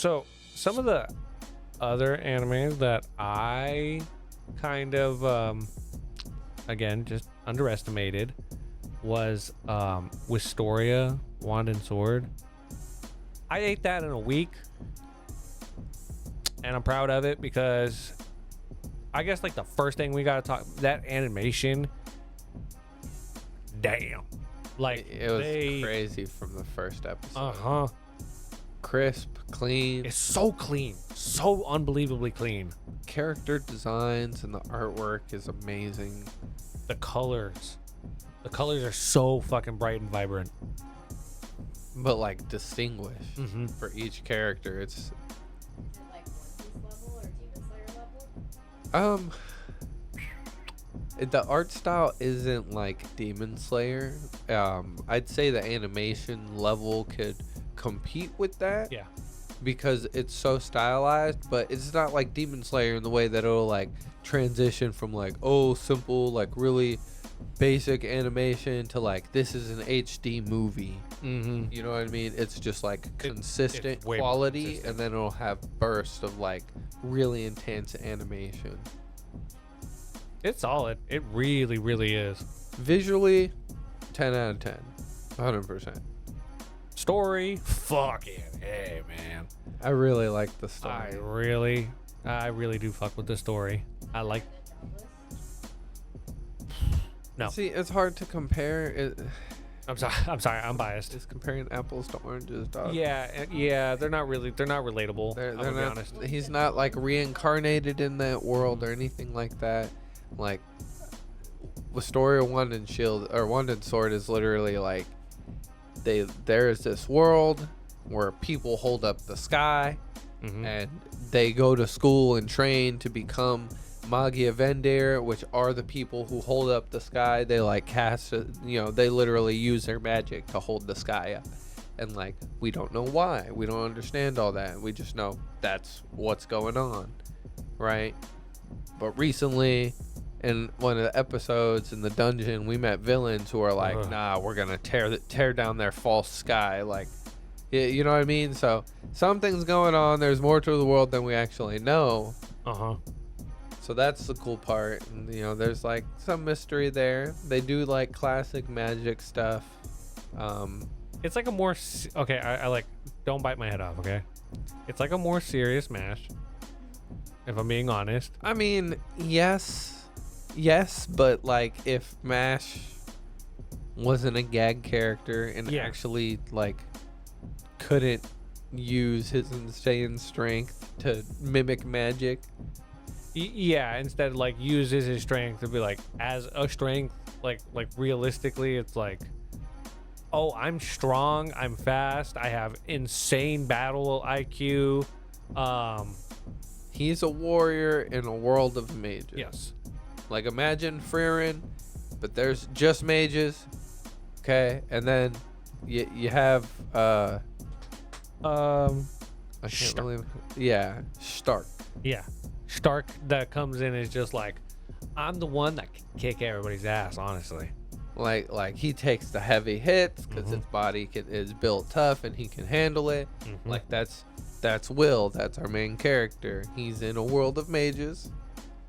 So some of the other animes that I kind of again just underestimated was Wistoria, Wand and Sword. I ate that in a week, and I'm proud of it because I guess like the first thing we gotta talk, that animation, damn, like It was crazy from the first episode. Crisp, clean. It's so clean, so unbelievably clean. Character designs and the artwork is amazing. The colors are so fucking bright and vibrant, but like distinguished for each character. It's Is it like One Piece level or Demon Slayer level? The art style isn't like Demon Slayer. I'd say the animation level could compete with that. Yeah. Because it's so stylized, but it's not like Demon Slayer in the way that it'll like transition from like, oh, simple, like really basic animation to like, this is an HD movie. You know what I mean? It's just like consistent it's way more quality, consistent. and then it'll have bursts of like really intense animation. It's solid. It really, really is. Visually, 10 out of 10. 100%. Story, fucking hey, man. I really like the story. I really do fuck with the story. I like. No, See, it's hard to compare. I'm sorry. I'm biased. It's comparing apples to oranges, dog. Yeah. They're not relatable. They're I'm gonna be not, honest. he's not like reincarnated in that world or anything like that. Like Wistoria, Wand and Shield or Wand and Sword is literally like there is this world where people hold up the sky and they go to school and train to become Magia Vendir, which are the people who hold up the sky. They like cast, they literally use their magic to hold the sky up. And like, we don't know why. We don't understand all that. We just know that's what's going on, right? But recently, in one of the episodes in the dungeon, we met villains who are like, nah, we're gonna tear down their false sky. Like, you know what I mean? So something's going on. There's more to the world than we actually know. So that's the cool part. And, there's like some mystery there. They do like classic magic stuff. It's like a more okay. I like. Don't bite my head off. Okay. It's like a more serious MASH. If I'm being honest. I mean, yes, but like if MASH wasn't a gag character and actually like couldn't use his insane strength to mimic magic. Instead like uses his strength to be like as a strength, like realistically it's like, oh, I'm strong, I'm fast, I have insane battle IQ. He's a warrior in a world of mages. Yes. Like imagine Frieren, but there's just mages. Okay, and then you have I can't Stark. really. Stark. Yeah. Stark that comes in is just like, I'm the one that can kick everybody's ass, honestly. Like he takes the heavy hits because his body is built tough and he can handle it. Like that's Will. That's our main character. He's in a world of mages,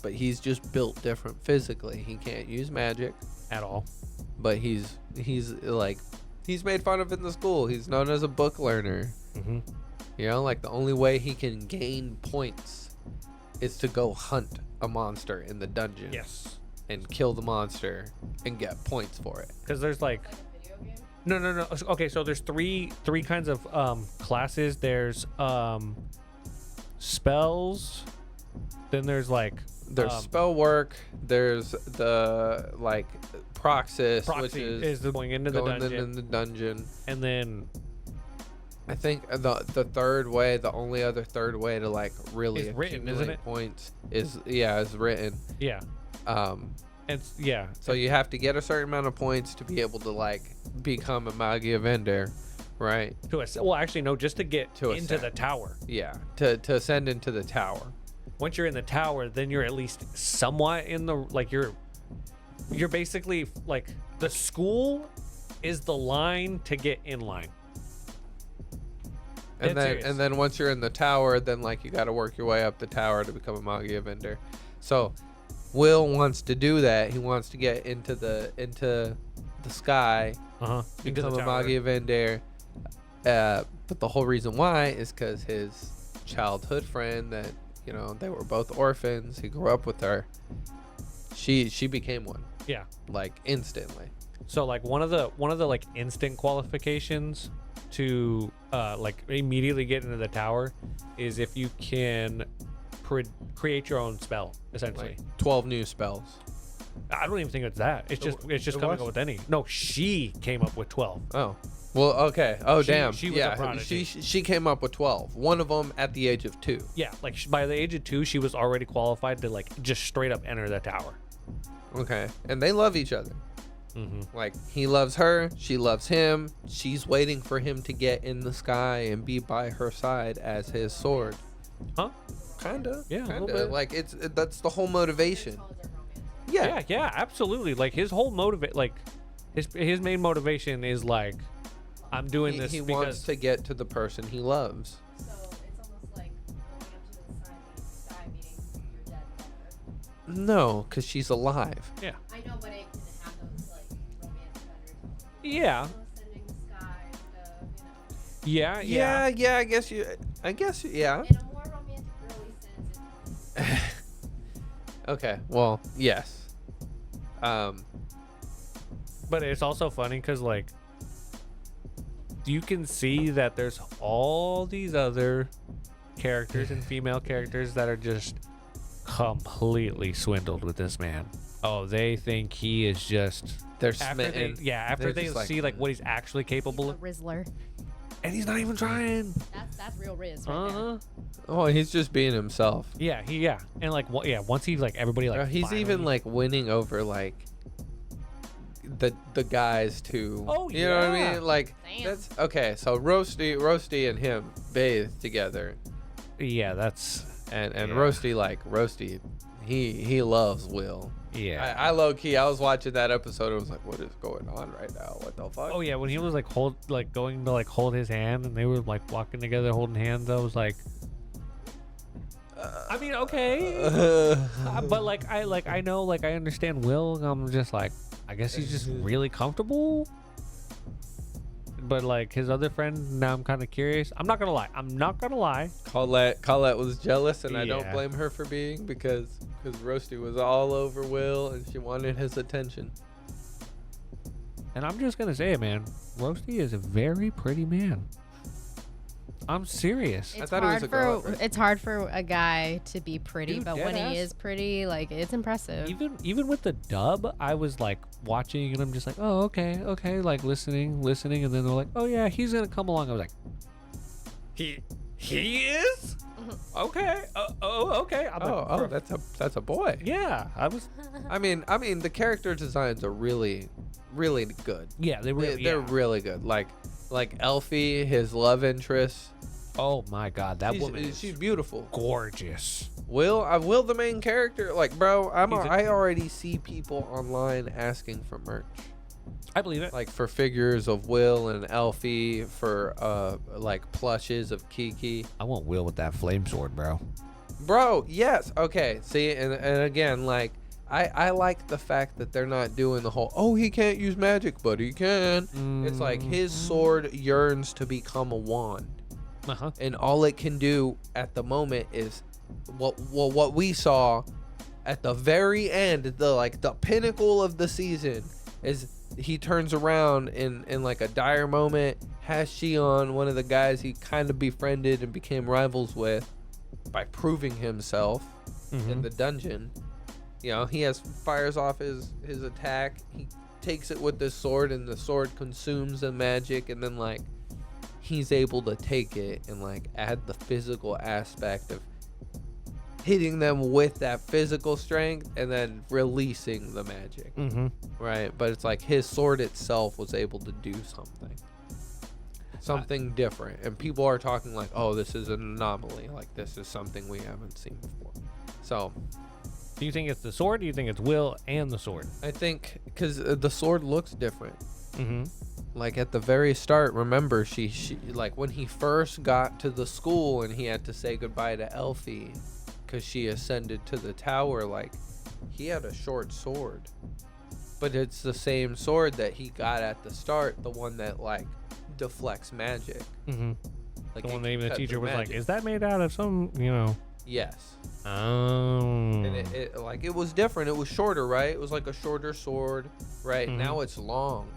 but he's just built different physically. He can't use magic At all. but he's made fun of in the school. He's known as a book learner. Like the only way he can gain points is to go hunt a monster in the dungeon. Yes. And kill the monster and get points for it. Because there's like Like a video game? no. Okay, so there's three kinds of classes. There's spells. Then there's like There's spell work. There's the like Proxys, which proxy is is going into the going dungeon, in the dungeon. and then I think the third way, the only other third way to like really It's written, isn't accumulate it? points is written. yeah, and yeah. So you have to get a certain amount of points to be able to like become a Magia Vendor, right? Well, actually, no, just to get To into ascend. the tower. Yeah, to ascend into the tower. Once you're in the tower, then you're at least somewhat in the like you're basically like the school is the line to get in line. And Dead serious. then once you're in the tower, then like you got to work your way up the tower to become a Magia vendor. So Will wants to do that. He wants to get into the sky, become a Magia vendor. But the whole reason why is because his childhood friend that, you know, they were both orphans. He grew up with her. She became one. Yeah. Like instantly. So like one of the like instant qualifications to like immediately get into the tower is if you can create your own spell, essentially. Like 12 new spells. I don't even think it's that. It's just It coming was? up with any. No, she came up with 12. Oh. Well, okay. Oh, She- damn. she was a yeah, prodigy. she came up with 12. One of them at the age of 2. Yeah, like by the age of 2, she was already qualified to like just straight up enter the tower. Okay. And they love each other. Mm-hmm. Like, he loves her, she loves him. She's waiting for him to get in the sky and be by her side as his sword. Huh? Kinda. Yeah, a little Kinda. bit. Like, that's the whole motivation. Yeah. Yeah, absolutely. Like his whole like his main motivation is like, I'm doing this He because wants to get to the person he loves. So it's almost like going up to the sky meeting your dead lover. No, because she's alive. yeah. I know, but it can have those like romantic undertones. Yeah. Sending the sky, Yeah, Yeah, I guess, yeah. in a more romantic, girly sense. Okay, well, yes. But it's also funny because like you can see that there's all these other characters and female characters that are just completely swindled with this man. Oh, they think he is just They're after they, smitten. after They're they just like, see like what he's actually capable He's of, a Rizzler. and he's not even trying. That's real Riz right there. Oh, he's just being himself. Yeah, and like once he's like everybody like Bro, he's even finally- like winning over like the guys too. Oh, you know what I yeah. mean? Like Damn. that's okay. So Roasty and him bathe together, yeah, that's and Yeah. Roasty, he loves Will. yeah. I low key, I was watching that episode. I was like, what is going on right now? What the fuck? Oh yeah, when he was like going to like hold his hand and they were like walking together holding hands, I was like, I mean, okay, but like I know like I understand Will. And I'm just like, I guess he's just really comfortable. But like his other friend, now I'm kind of curious. I'm not gonna lie. Colette was jealous, and I don't Yeah. blame her for being because Roasty was all over Will, and she wanted his attention. And I'm just gonna say it, man. Roasty is a very pretty man. I'm serious. It's thought it was hard a girl at for first. it's hard for a guy to be pretty, Dude, but when deadass. he is pretty, like it's impressive. Even with the dub, I was like watching and I'm just like, oh okay, like listening, and then they're like, oh yeah, he's gonna come along. I was like, he is okay. Okay. I'm like, That's a boy. yeah. I was I mean, the character designs are really, really good. yeah. They really They're yeah. really good. Like Elfie, his love interest. Oh my god, that woman She's is beautiful. gorgeous. Will the main character? Like, bro, He's a- I already see people online asking for merch, I believe it. like for figures of Will and Elfie, for like plushes of Kiki. I want Will with that flame sword, bro. Bro, yes. Okay. See, and again, like, I like the fact that they're not doing the whole, oh, he can't use magic, but he can. It's like his sword yearns to become a wand. Uh-huh. And all it can do at the moment is what we saw at the very end, the pinnacle of the season, is he turns around in like a dire moment, has Shion, one of the guys he kind of befriended and became rivals with, by proving himself in the dungeon. You know, he fires off his attack. He takes it with his sword, and the sword consumes the magic, and then like he's able to take it and like add the physical aspect of hitting them with that physical strength and then releasing the magic. Mm-hmm. Right? But it's like his sword itself was able to do something different, and people are talking like, oh, this is an anomaly, like this is something we haven't seen before. So Do you think it's the sword? Do you think it's Will and the sword? I think because the sword looks different. Mm-hmm. like at the very start, remember she like when he first got to the school and he had to say goodbye to Elfie because she ascended to the tower, like he had a short sword, but it's the same sword that he got at the start, the one that like deflects magic. Mm-hmm. Like The it one can that even the cut teacher through was like, magic. "Is that made out of some, you know?" Yes. Oh. And it like it was different. It was shorter, right? It was like a shorter sword, right? Mhm. Now it's long.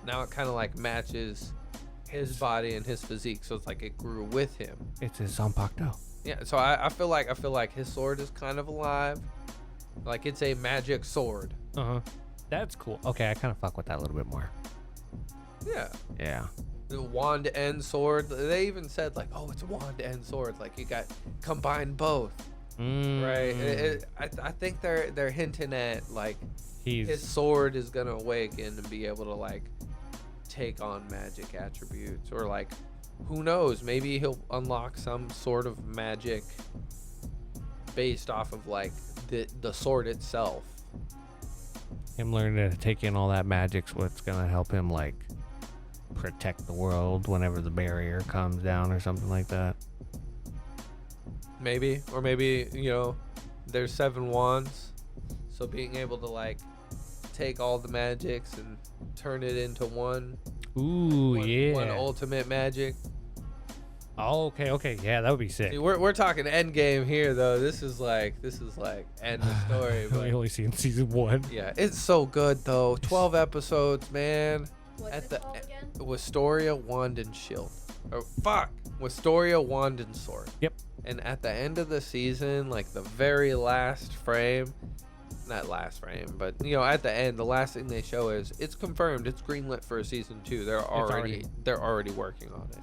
Now it kind of like matches his body and his physique, so it's like it grew with him. It's his Zanpakuto. Yeah. So I feel like his sword is kind of alive. Like it's a magic sword. Uh-huh. That's cool. Okay, I kind of fuck with that a little bit more. Yeah. Yeah. The wand and sword. They even said like, oh, it's wand and sword. Like you got combine both, right? I think they're hinting at like his He's sword is gonna awaken and be able to like take on magic attributes, or like who knows, maybe he'll unlock some sort of magic based off of like the sword itself. him learning to take in all that magic's what's gonna help him like protect the world whenever the barrier comes down or something like that. Maybe, or maybe, you know, there's 7 wands, so being able to like take all the magics and turn it into one Ooh, ultimate magic. Oh, okay. Yeah, that would be sick. See, we're talking end game here though. This is like end of story. We But only seen season 1. yeah, it's so good though. 12 episodes, man. What's At it the called again? Wistoria, wand and shield. Oh fuck, Wistoria, wand and sword. Yep. And at the end of the season, like the very last frame, not last frame, but you know, at the end, the last thing they show is it's confirmed, it's greenlit for a season 2. They're already working on it.